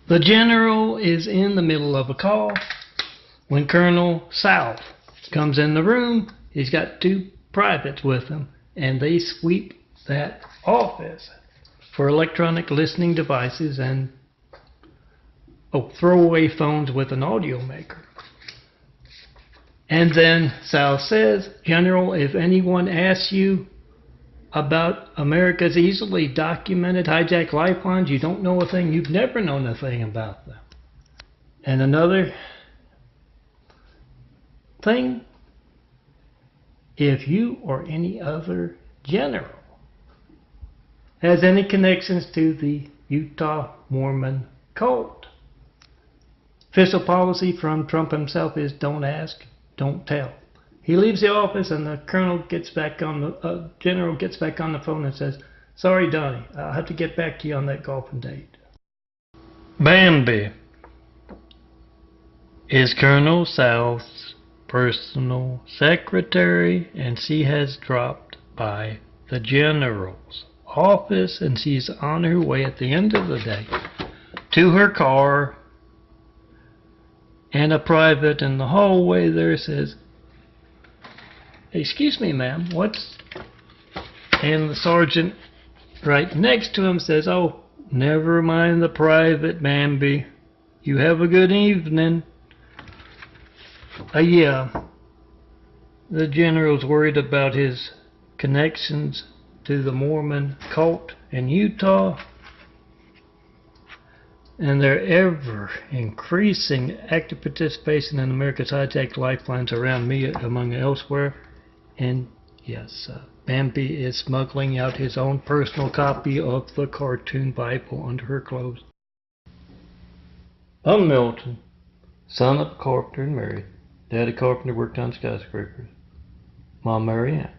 The general is in the middle of a call when Colonel South comes in the room. He's got two privates with him, and they sweep that office for electronic listening devices and throwaway phones with an audio maker. And then South says, General, if anyone asks you about America's easily documented hijacked lifelines, you don't know a thing. You've never known a thing about them. And another thing, if you or any other general has any connections to the Utah Mormon cult, official policy from Trump himself is don't ask, don't tell. He leaves the office and the general gets back on the phone and says, sorry, Donnie, I'll have to get back to you on that golfing date. Bambi is Colonel South's personal secretary, and she has dropped by the general's office, and she's on her way at the end of the day to her car, and a private in the hallway there says, excuse me, ma'am, what's... And the sergeant right next to him says, oh, never mind the private, Bambi. You have a good evening. Yeah, the general's worried about his connections to the Mormon cult in Utah and their ever-increasing active participation in America's hijacked lifelines around me, among elsewhere. And yes, Bambi is smuggling out his own personal copy of the cartoon Bible under her clothes. I'm Milton, son of a carpenter and married. Daddy carpenter worked on skyscrapers. Mom Marianne.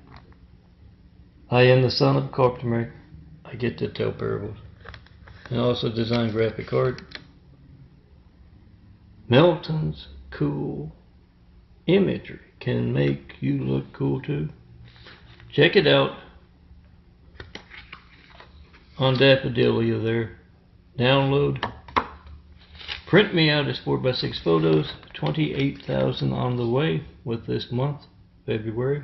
I am the son of a carpenter married. I get to tell parables. And also design graphic art. Milton's cool imagery can make you look cool too. Check it out on Daffodilia there. Download. Print me out as 4x6 photos. 28,000 on the way with this month, February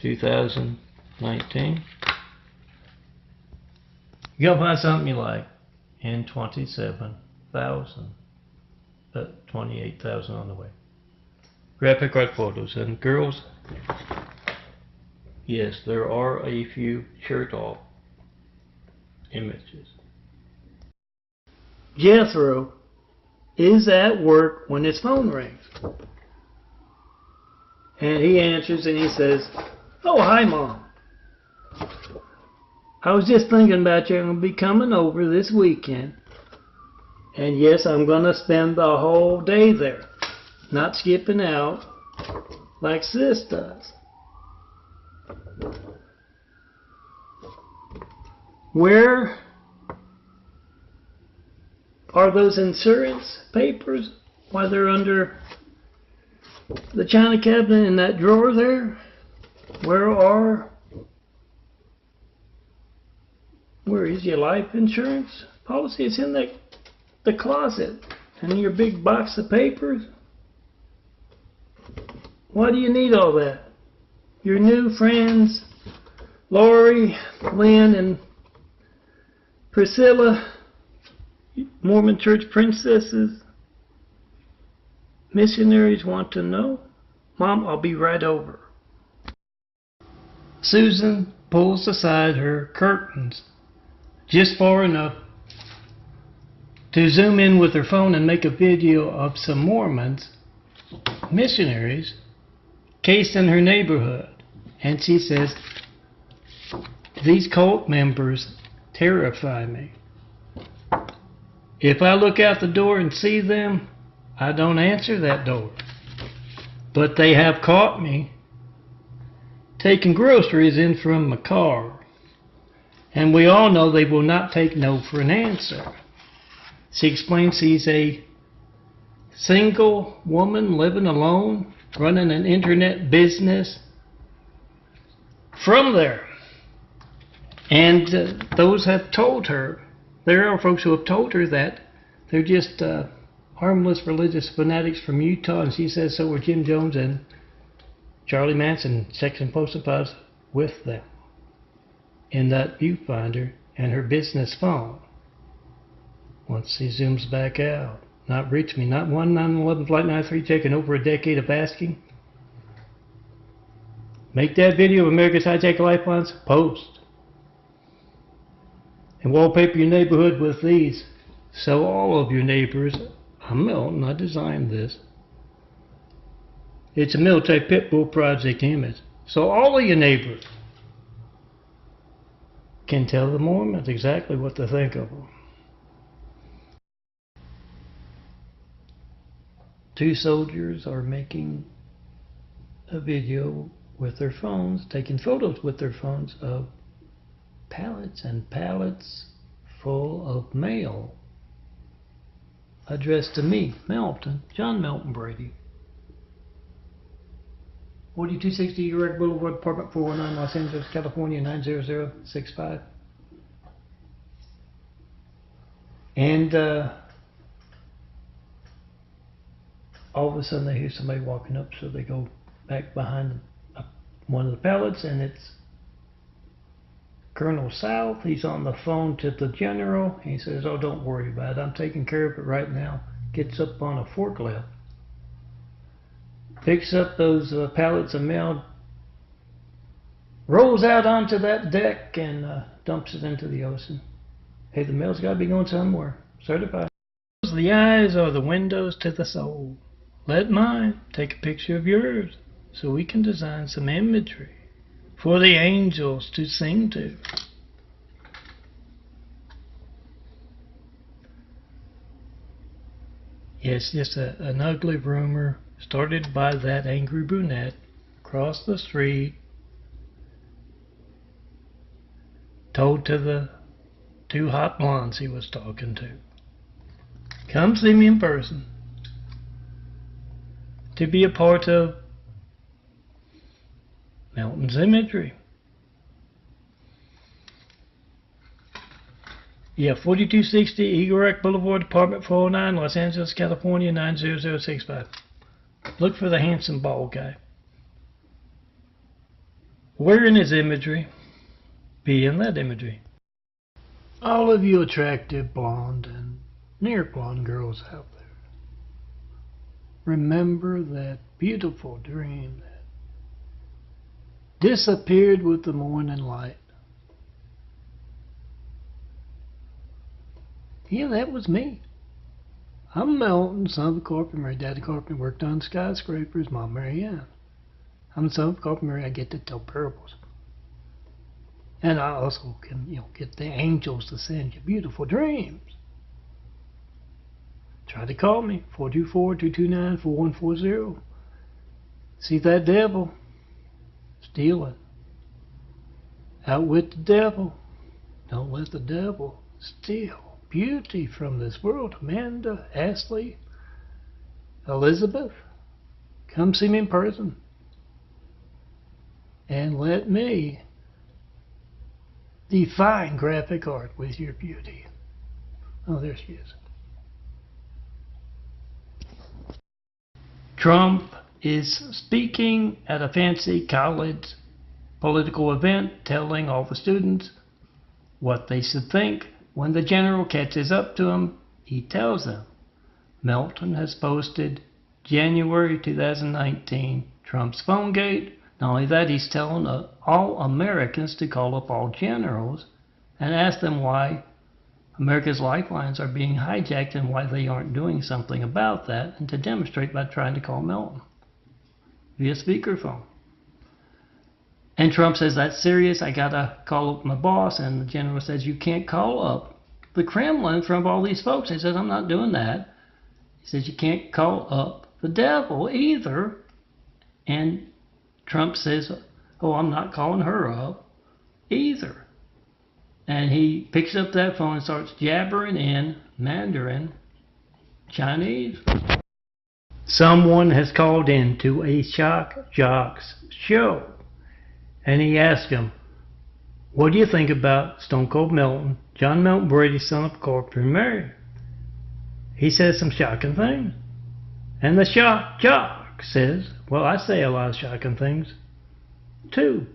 2019. You're gonna find something you like in 27,000, but 28,000 on the way. Graphic art photos. And girls, yes, there are a few shirt off images. Jethro is at work when his phone rings. And he answers and he says, oh, hi, Mom. I was just thinking about you. I'm going to be coming over this weekend. And yes, I'm going to spend the whole day there. Not skipping out like Sis does. Where are those insurance papers? Why, they're under the china cabinet in that drawer there. Where is your life insurance policy? It's in the closet. And in your big box of papers. Why do you need all that? Your new friends, Lori, Lynn, and Priscilla, Mormon church princesses, missionaries want to know. Mom, I'll be right over. Susan pulls aside her curtains just far enough to zoom in with her phone and make a video of some Mormons, missionaries, cased in her neighborhood. And she says, these cult members terrify me. If I look out the door and see them, I don't answer that door. But they have caught me taking groceries in from my car. And we all know they will not take no for an answer. She explains she's a single woman living alone, running an internet business from there. And those have told her, there are folks who have told her that They're just harmless religious fanatics from Utah, and she says so were Jim Jones and Charlie Manson, sex and postal files with them in that viewfinder and her business phone. Once he zooms back out, not reach me, not 1911 Flight 93 taking over a decade of asking. Make that video of America's hijacked lifelines, post. And wallpaper your neighborhood with these. So all of your neighbors, I'm Melton, I designed this. It's a military pit bull project image. So all of your neighbors can tell the Mormons exactly what to think of them. Two soldiers are making a video with their phones, taking photos with their phones of pallets and pallets full of mail addressed to me, Melton, John Melton Brady. 4260 Eureka Boulevard, Apartment 419, Los Angeles, California, 90065. And all of a sudden they hear somebody walking up, so they go back behind one of the pallets, and it's Colonel South. He's on the phone to the general. He says, oh, don't worry about it. I'm taking care of it right now. Gets up on a forklift. Picks up those pallets of mail. Rolls out onto that deck and dumps it into the ocean. Hey, the mail's got to be going somewhere. Certified. The eyes are the windows to the soul. Let mine take a picture of yours so we can design some imagery for the angels to sing to. Yes, just an ugly rumor started by that angry brunette across the street, told to the two hot blondes he was talking to. Come see me in person to be a part of Melton's imagery. Yeah, 4260 Eagle Rock Boulevard, Apartment 409, Los Angeles, California, 90065. Look for the handsome bald guy. Where in his imagery? Be in that imagery. All of you attractive blonde and near blonde girls out there, remember that beautiful dream that disappeared with the morning light. Yeah, that was me. I'm Melton, son of a carpenter. My daddy carpenter, worked on skyscrapers. Mom, Mary Ann. I'm the son of a carpenter. I get to tell parables. And I also can, get the angels to send you beautiful dreams. Try to call me, 424-229-4140. See that devil? Steal it. Outwit the devil. Don't let the devil steal beauty from this world. Amanda, Ashley, Elizabeth, come see me in person. And let me define graphic art with your beauty. Oh, there she is. Trump is speaking at a fancy college political event, telling all the students what they should think. When the general catches up to him, he tells them, Melton has posted January 2019 Trump's phone gate. Not only that, he's telling all Americans to call up all generals and ask them why America's lifelines are being hijacked and why they aren't doing something about that, and to demonstrate by trying to call Melton via speakerphone. And Trump says, that's serious, I gotta call up my boss. And the general says, you can't call up the Kremlin in front of all these folks. He says, I'm not doing that. He says, you can't call up the devil either. And Trump says, oh, I'm not calling her up either. And he picks up that phone and starts jabbering in Mandarin Chinese. Someone has called in to a Shock Jocks show. And he asked him, what do you think about Stone Cold Melton, John Melton Brady, son of a carpenter, married? he says some shocking things. And the shock jock says, well, I say a lot of shocking things too.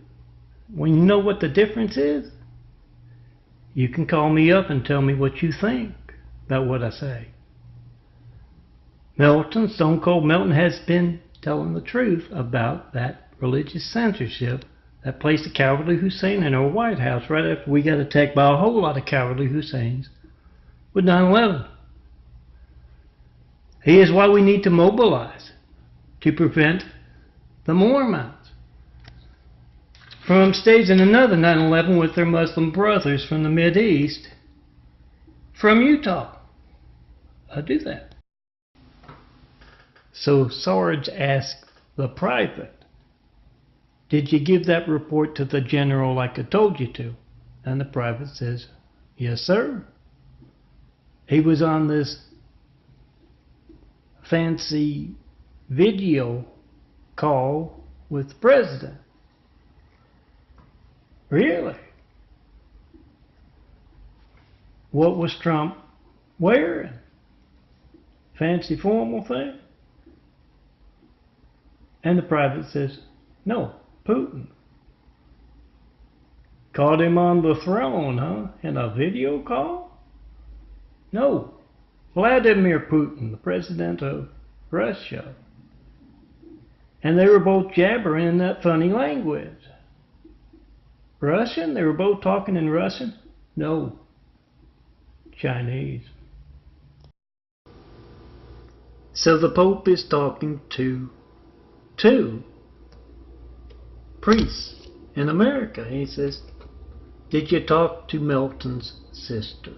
When you know what the difference is, you can call me up and tell me what you think about what I say. Melton, Stone Cold Melton, has been telling the truth about that religious censorship that placed the cowardly Hussein in our White House right after we got attacked by a whole lot of cowardly Husseins with 9/11. He is why we need to mobilize to prevent the Mormons from staging another 9/11 with their Muslim brothers from the Mideast from Utah. I'll do that. So Sarge asked the private, did you give that report to the general like I told you to? And the private says, yes, sir. He was on this fancy video call with the president. Really? What was Trump wearing? Fancy formal thing? And the private says, no, Putin. Caught him on the throne, huh? In a video call? No, Vladimir Putin, the president of Russia. And they were both jabbering in that funny language. Russian? They were both talking in Russian? No, Chinese. So the Pope is talking to two priests in America. He says, did you talk to Melton's sister?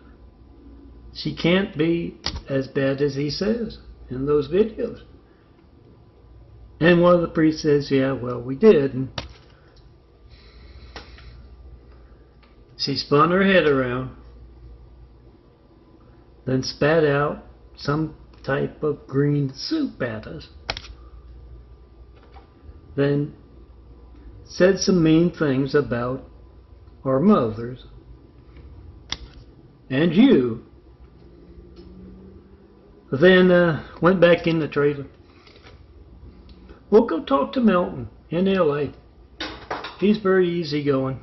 She can't be as bad as he says in those videos. And one of the priests says, yeah, well, we did. And she spun her head around, then spat out some type of green soup at us. Then said some mean things about our mothers and you. Then went back in the trailer. We'll go talk to Melton in LA. He's very easygoing.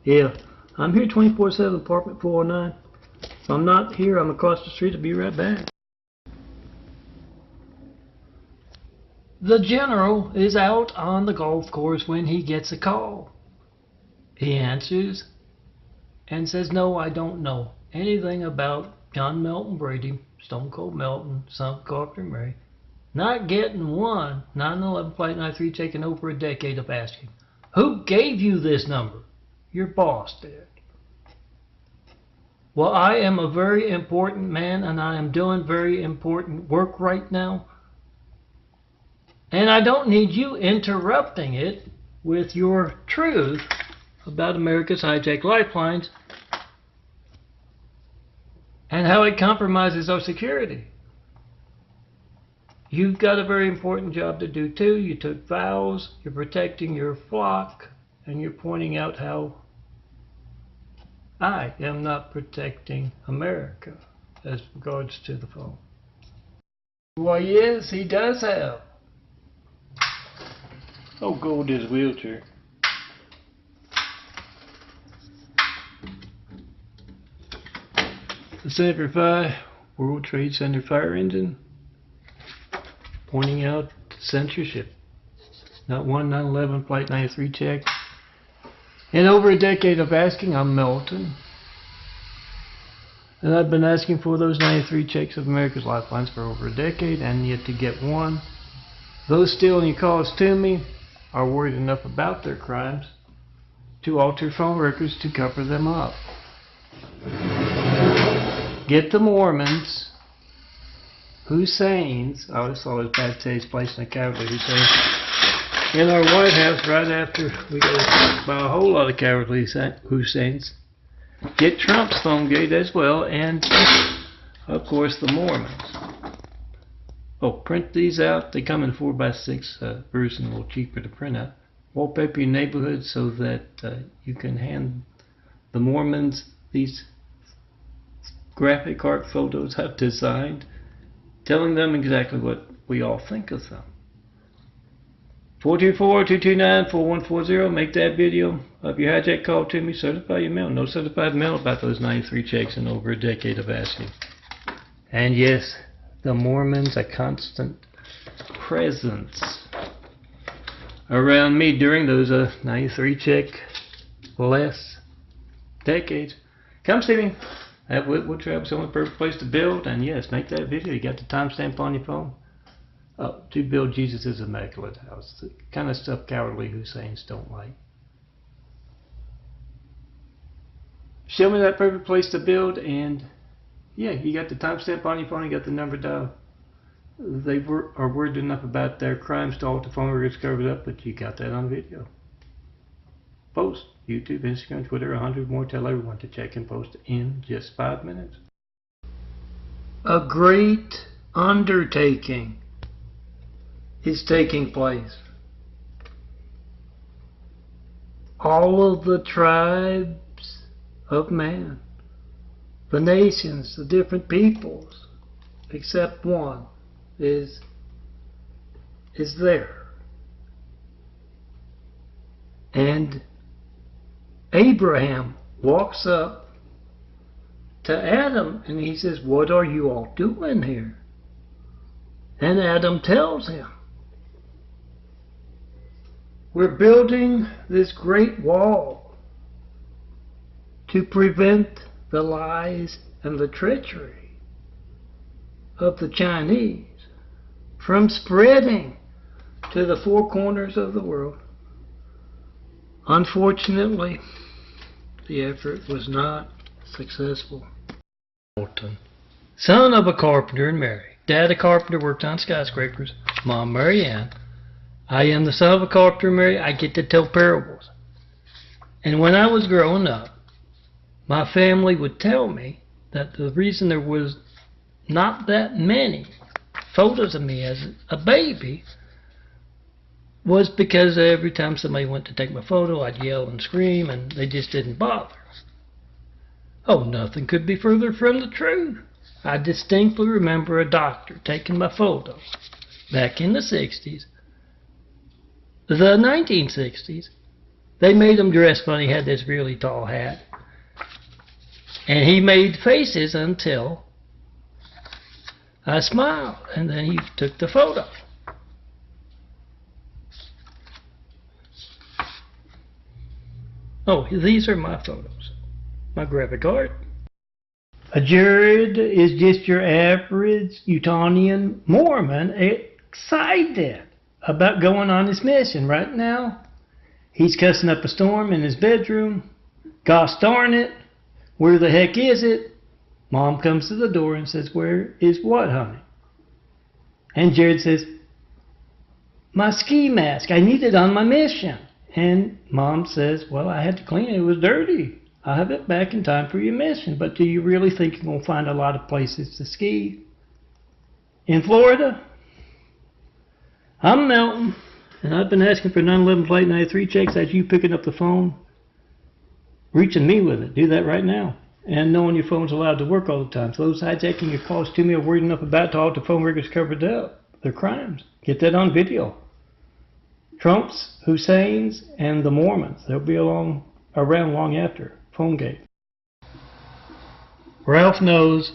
Yeah, I'm here 24/7, apartment 409. If I'm not here, I'm across the street. I'll be right back. The general is out on the golf course when he gets a call. He answers and says, no, I don't know anything about John Melton Brady, Stone Cold Melton, son of Carpenter Mary, not getting one 9/11 Flight 93 taken over a decade of asking, who gave you this number? Your boss did. Well, I am a very important man and I am doing very important work right now. And I don't need you interrupting it with your truth about America's hijacked lifelines and how it compromises our security. You've got a very important job to do too. You took vows, you're protecting your flock, and you're pointing out how I am not protecting America as regards to the phone. Why, yes, he does have. Oh, gold his wheelchair. The Semper Fi World Trade Center fire engine pointing out censorship. Not one 9/11 Flight 93 check. In over a decade of asking, I'm Melton. And I've been asking for those 93 checks of America's lifelines for over a decade and yet to get one. Those stealing your calls to me are worried enough about their crimes to alter phone records to cover them up. Get the Mormons, Husseins, I always thought it was bad taste placing a cowardly Hussein in our White House right after we got attacked by a whole lot of cowardly Husseins. Get Trump's phone gate as well, and of course the Mormons. Oh, print these out. They come in 4x6 version, a little cheaper to print out. Wallpaper your neighborhood so that you can hand the Mormons these graphic art photos I've designed, telling them exactly what we all think of them. 424-229-4140. Make that video of your hijack call to me. Certify your mail. No certified mail about those 93 checks in over a decade of asking. And yes, the Mormons, a constant presence around me during those 93 check less decades. Come see me at Woodwood Travis, the only perfect place to build. And yes, make that video. You got the timestamp on your phone. To build Jesus' immaculate house. The kind of stuff cowardly Husseins don't like. Show me that perfect place to build, and yeah, you got the timestamp on your phone, you got the number dial. They are worried enough about their crime stall the phone gets covered up, but you got that on video. Post, YouTube, Instagram, Twitter, 100 more. Tell everyone to check and post in just 5 minutes. A great undertaking is taking place. All of the tribes of man, the nations, the different peoples, except one, is there. And Abraham walks up to Adam and he says, "What are you all doing here?" And Adam tells him, "We're building this great wall to prevent the lies and the treachery of the Chinese from spreading to the four corners of the world." Unfortunately, the effort was not successful. MELTON, son of a carpenter and Mary. Dad a carpenter, worked on skyscrapers. Mom Mary Ann. I am the son of a carpenter, Mary. I get to tell parables. And when I was growing up, my family would tell me that the reason there was not that many photos of me as a baby was because every time somebody went to take my photo, I'd yell and scream, and they just didn't bother. Oh, nothing could be further from the truth. I distinctly remember a doctor taking my photo back in the 60s. The 1960s, they made him dress funny. He had this really tall hat. And he made faces until I smiled. And then he took the photo. Oh, these are my photos. My graphic art. Jared is just your average Utonian Mormon, excited about going on his mission. Right now, he's cussing up a storm in his bedroom. Gosh darn it, where the heck is it? Mom comes to the door and says, "Where is what, honey?" And Jared says, "My ski mask, I need it on my mission." And Mom says, "Well, I had to clean it, it was dirty. I'll have it back in time for your mission. But do you really think you're going to find a lot of places to ski in Florida?" I'm MELTON, and I've been asking for 9/11 Flight 93 checks. That's you picking up the phone, reaching me with it. Do that right now. And knowing your phone's allowed to work all the time. So those hijacking your calls to me are worried enough about to all the phone records covered up. They're crimes. Get that on video. Trump's, Hussein's, and the Mormons. They'll be around long after PhoneGate. Ralph knows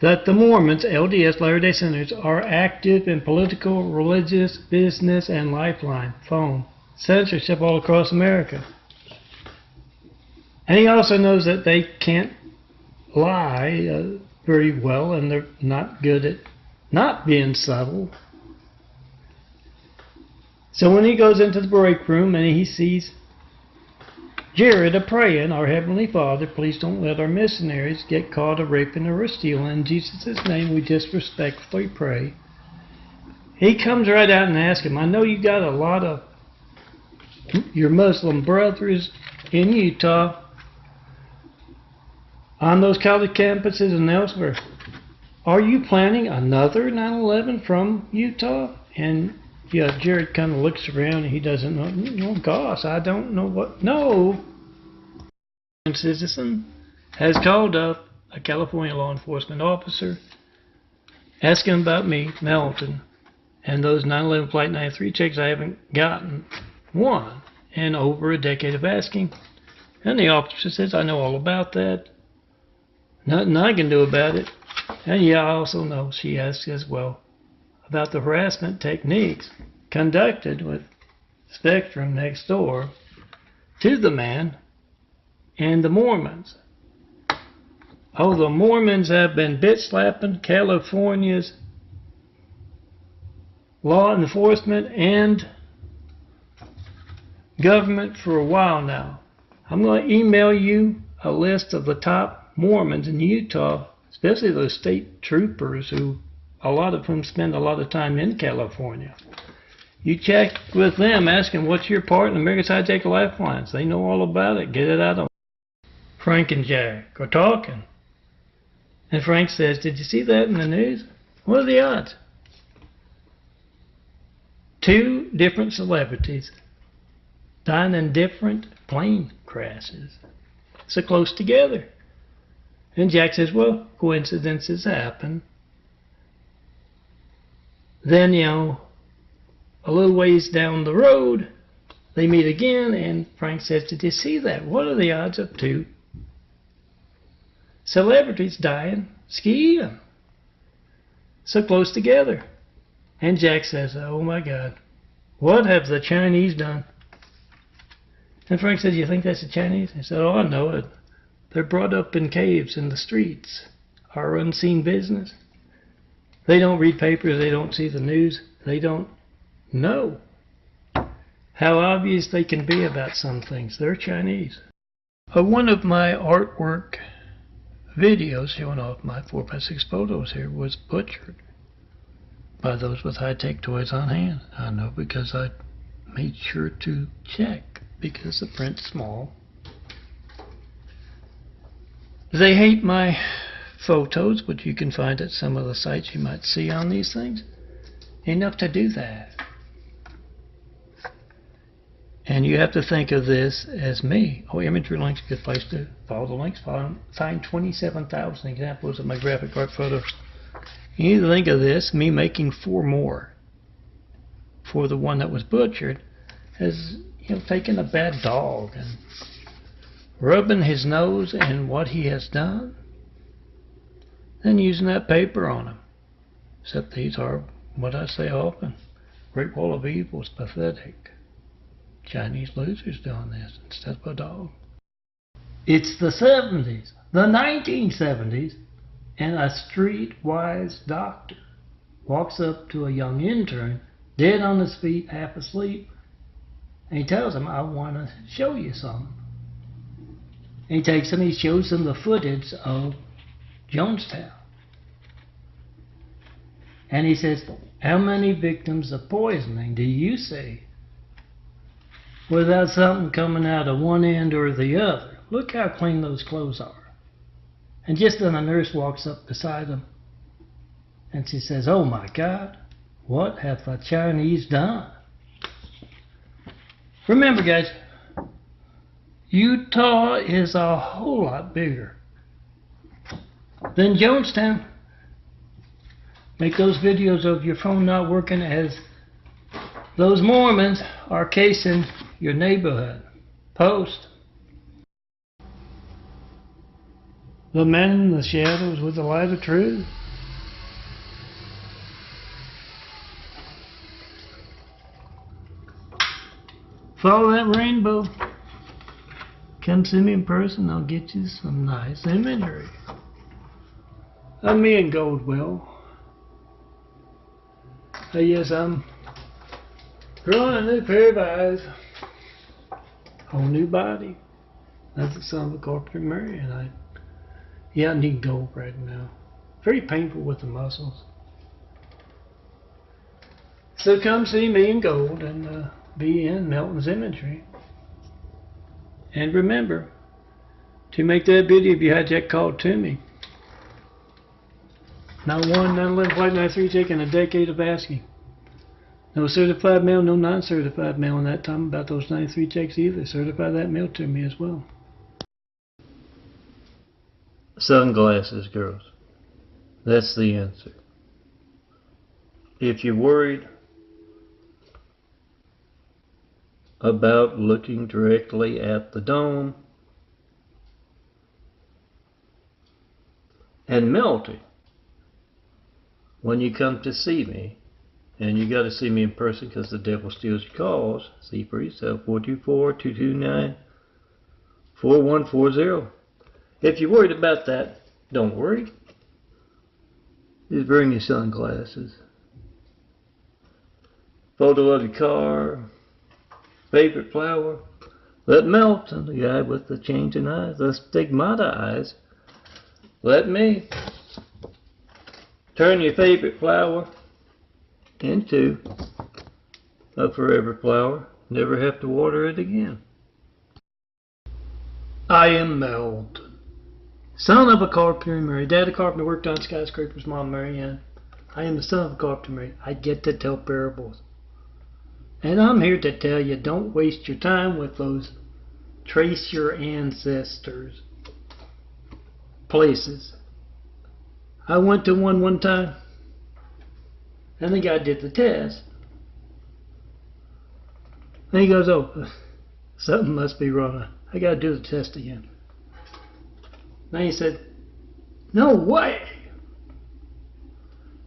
that the Mormons, LDS, Latter-day Saints, are active in political, religious, business, and lifeline, phone, censorship all across America. And he also knows that they can't lie very well, and they're not good at not being subtle. So when he goes into the break room and he sees Jared a-praying, "Our Heavenly Father, please don't let our missionaries get caught a-raping or a-stealing. In Jesus' name, we just respectfully pray." He comes right out and asks him, "I know you got a lot of your Muslim brothers in Utah on those college campuses and elsewhere. Are you planning another 9/11 from Utah?" And yeah, Jared kind of looks around and he doesn't know. "Oh gosh, I don't know what." No. A citizen has called up a California law enforcement officer, asking about me, Melton, and those 9/11 Flight 93 checks I haven't gotten one in over a decade of asking. And the officer says, I know all about that. Nothing I can do about it. And yeah, I also know, she asks as well, about the harassment techniques conducted with Spectrum next door to the man and the Mormons. Oh, the Mormons have been bit-slapping California's law enforcement and government for a while now. I'm going to email you a list of the top Mormons in Utah, especially those state troopers who, a lot of whom spend a lot of time in California. You check with them, ask them what's your part in America's Hijacked Lifelines. They know all about it. Get it out of them. Frank and Jack are talking. And Frank says, did you see that in the news? What are the odds? 2 different celebrities dying in different plane crashes. So close together. And Jack says, well, coincidences happen. Then, a little ways down the road, they meet again, and Frank says, did you see that? What are the odds of 2 celebrities dying skiing? So close together. And Jack says, oh my God, what have the Chinese done? And Frank says, you think that's the Chinese? He said, oh, I know it. They're brought up in caves in the streets. Our unseen business. They don't read papers. They don't see the news. They don't know how obvious they can be about some things. They're Chinese. One of my artwork videos showing off my 4x6 photos here was butchered by those with high-tech toys on hand. I know because I made sure to check because the print's small. They hate my photos, which you can find at some of the sites you might see on these things, enough to do that. And you have to think of this as me. Oh, Imagery Link's a good place to follow the links. Find 27,000 examples of my graphic art photos. You need to think of this, me making 4 more for the one that was butchered, as taking a bad dog and rubbing his nose in what he has done, then using that paper on him. Except these are, what I say often, Great Wall of Evil is pathetic. Chinese losers doing this instead of a dog. It's the 70s, the 1970s, and a streetwise doctor walks up to a young intern, dead on his feet, half asleep, and he tells him, I want to show you something. And he takes him, he shows him the footage of Jonestown. And he says, how many victims of poisoning do you see without something coming out of one end or the other? Look how clean those clothes are. And just then a nurse walks up beside him and she says, oh my God, what have the Chinese done? Remember guys, Utah is a whole lot bigger than Jonestown. Make those videos of your phone not working as those Mormons are casing your neighborhood. Post. The men in the shadows with the light of truth. Follow that rainbow. Come see me in person, I'll get you some nice imagery of me in Goldwell. Yes, I'm growing a new pair of eyes, whole new body. That's the son of a corporate Mary, and I need gold right now. Very painful with the muscles. So come see me in gold and be in Melton's imagery. And remember to make that video if you hijack called to me. Not one 9/11 Flight 93 check in a decade of asking. No certified mail, no non-certified mail in that time about those 93 checks either. Certify that mail to me as well. Sunglasses, girls. That's the answer. If you're worried about looking directly at the dome and melting when you come to see me, and you got to see me in person because the devil steals your calls, see for yourself, 424-229-4140. If you're worried about that, don't worry. Just bring your sunglasses. Photo of your car, favorite flower. Let MELTON, the guy with the changing eyes, the stigmata eyes, let me turn your favorite flower into a forever flower. Never have to water it again. I am MELTON, son of a carpenter and Mary. Dad a carpenter, worked on skyscrapers, Mom Mary Ann. I am the son of a carpenter Mary. I get to tell parables. And I'm here to tell you, don't waste your time with those trace your ancestors places. I went to one time, and the guy did the test. And he goes, oh, something must be wrong. I got to do the test again. Then he said, no way.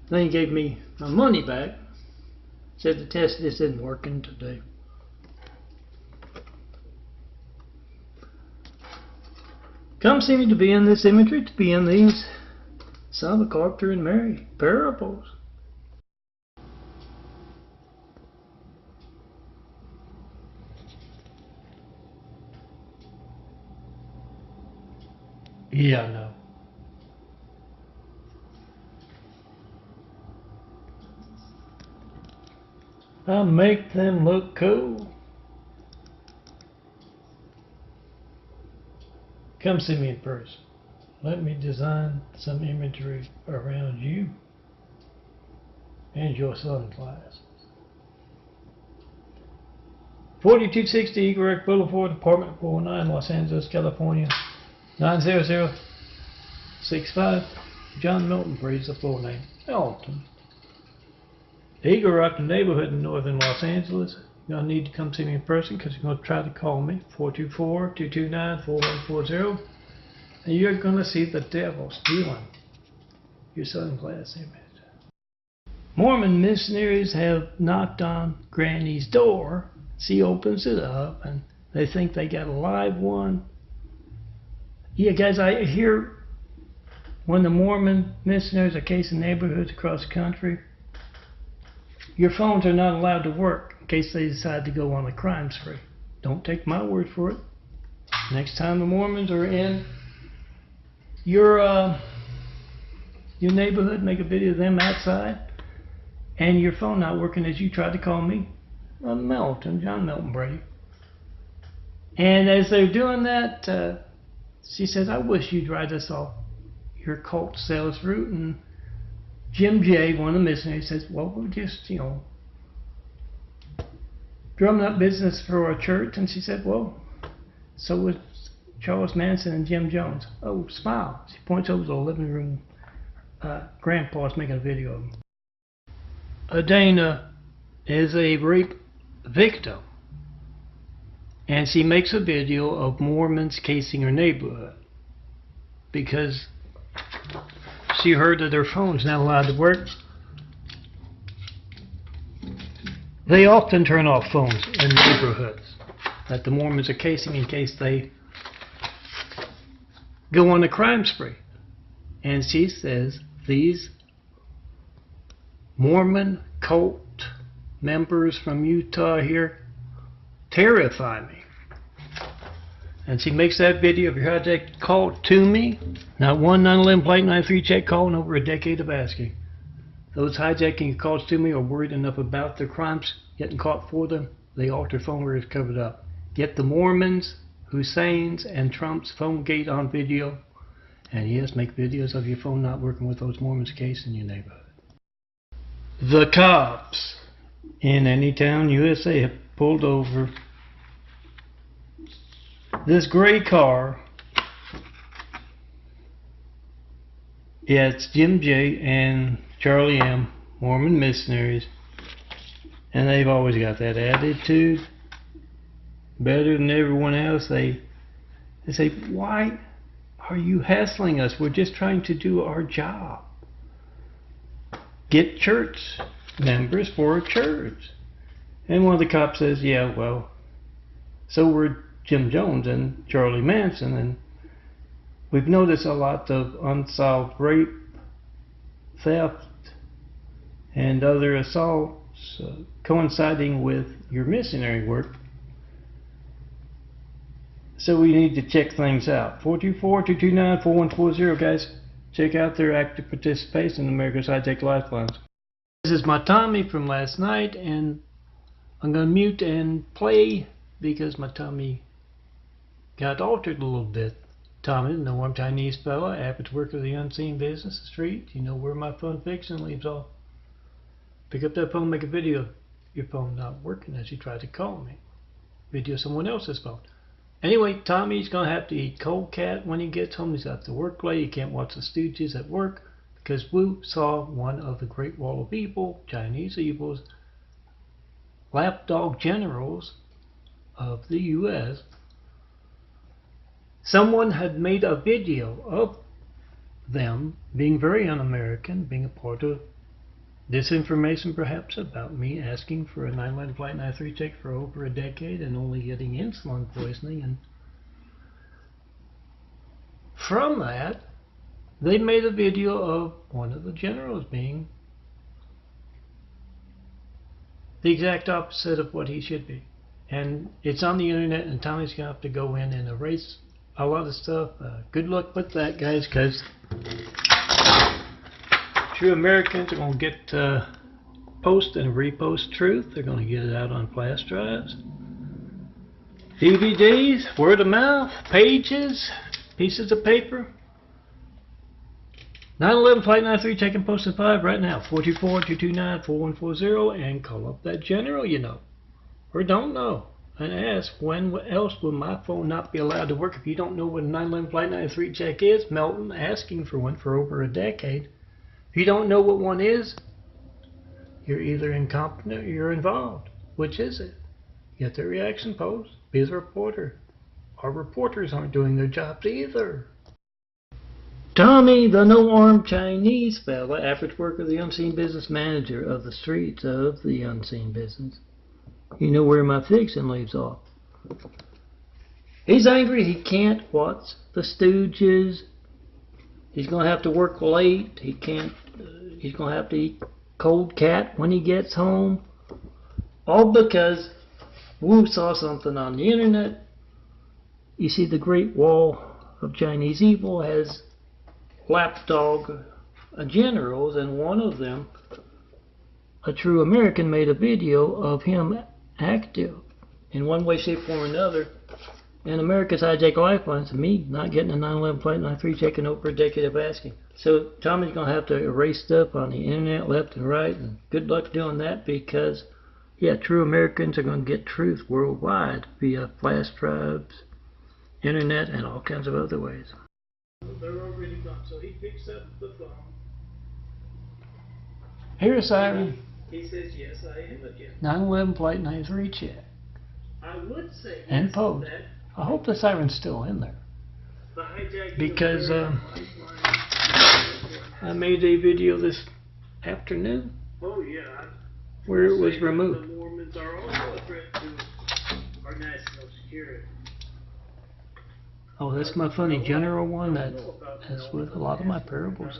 Then he gave me my money back. Said the test just isn't working today. Come see me to be in this imagery, to be in these son of a carpenter and Mary parables. Yeah, I know. I make them look cool. Come see me in person. Let me design some imagery around you and your sunglasses. 4260 Eagle Rock Boulevard, Apartment 409, Los Angeles, California, 90065. John Milton, Brady's the full name. Melton. Eagle Rock, the neighborhood in northern Los Angeles. You're going to need to come see me in person because you're going to try to call me, 424-229-4140. And you're going to see the devil stealing your sunglass image. Mormon missionaries have knocked on Granny's door. She opens it up and they think they got a live one. Yeah, guys, I hear when the Mormon missionaries are casing neighborhoods across the country, your phones are not allowed to work in case they decide to go on a crime spree. Don't take my word for it. Next time the Mormons are in your neighborhood, make a video of them outside, and your phone not working as you tried to call me, Melton, John Milton Brady. And as they're doing that, she says, I wish you'd write us off your cult sales route. And Jim J., one of the missionaries, says, well, we're just, drumming up business for our church. And she said, well, so was Charles Manson and Jim Jones. Oh, smile. She points over to the living room. Grandpa's making a video of him. Adana is a rape victim. And she makes a video of Mormons casing her neighborhood because she heard that their phone's not allowed to work. They often turn off phones in neighborhoods that the Mormons are casing in case they go on a crime spree. And she says these Mormon cult members from Utah here terrify me. And she makes that video of your hijacked call to me. Not one 911 Flight 93 check call in over a decade of asking. Those hijacking calls to me are worried enough about their crimes getting caught for them. They alter phone where it's covered up. Get the Mormons, Hussein's, and Trump's phone gate on video. And yes, make videos of your phone not working with those Mormons case in your neighborhood. The cops in any town, USA, have pulled over this gray car Yeah, it's Jim J. and Charlie M., Mormon missionaries. And they've always got that attitude. Better than everyone else. They say, why are you hassling us? We're just trying to do our job. Get church members for a church. And one of the cops says, yeah, well, so we're Jim Jones and Charlie Manson, and we've noticed a lot of unsolved rape, theft, and other assaults coinciding with your missionary work. So we need to check things out. 424-229-4140, guys. Check out their active participation in America's HIGHJACK Lifelines. This is my Tommy from last night, and I'm going to mute and play because my Tommy got altered a little bit. Tommy, the warm Chinese fella, average worker of the unseen business, the street. You know where my phone fiction leaves off. Pick up that phone, make a video. Your phone not working as you try to call me. Video someone else's phone. Anyway, Tommy's going to have to eat cold cat when he gets home. He's got to work late. He can't watch the Stooges at work because Wu saw one of the Great Wall of Evil, Chinese evils, lapdog generals of the U.S. Someone had made a video of them being very un-American, being a part of disinformation perhaps about me asking for a 9/11 Flight 93 check for over a decade and only getting insulin poisoning. And from that, they made a video of one of the generals being the exact opposite of what he should be. And it's on the internet, and Tommy's going to have to go in and erase a lot of stuff. Good luck with that, guys, because true Americans are going to get post and repost truth. They're going to get it out on flash drives, DVDs, word of mouth, pages, pieces of paper. 9/11 Flight 93 checking posted 5 right now. 424-229-4140, and call up that general you know or don't know and ask, when else will my phone not be allowed to work? If you don't know what a 9/11 Flight 93 check is, MELTON asking for one for over a decade. If you don't know what one is, you're either incompetent or you're involved. Which is it? Get the reaction post. Be the reporter. Our reporters aren't doing their jobs either. Tommy, the no-armed Chinese fella, average worker, the unseen business manager of the streets of the unseen business. You know where my fiction leaves off. He's angry he can't watch the Stooges. He's going to have to work late. He's going to have to eat cold cat when he gets home. All because Wu saw something on the internet. You see, the Great Wall of Chinese evil has lapdog generals, and one of them, a true American, made a video of him active in one way, shape, form, or another. And America's HIGHJACK Lifelines, me not getting a 9/11 Flight 93 checking over a decade of asking. So Tommy's going to have to erase stuff on the internet left and right, and good luck doing that, because yeah, true Americans are going to get truth worldwide via flash drives, internet, and all kinds of other ways. They're already gone, so he picks up the phone. Here's Siren. He says, yes, I am again. 9/11 Flight 93 check. I would say and yes, post. I hope the siren's still in there. Because I made a video this afternoon where it was removed. The Mormons are also a threat to our national security. Oh, that's my funny general one that's with a lot of my parables.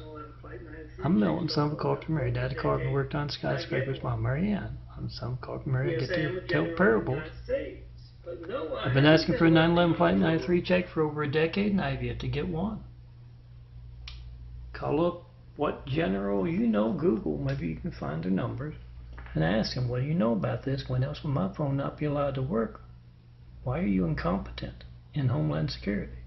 I'm Milton, son of a carpenter, Mary. Daddy carpenter, worked on skyscrapers. Mom, Mary Ann. I'm son of a carpenter, Mary. I get to tell parables. I've been asking for a 9/11 Flight 93 check for over a decade, and I've yet to get one. Call up what general you know, Google, maybe you can find their numbers, and ask them, what do you know about this? When else will my phone not be allowed to work? Why are you incompetent in Homeland Security?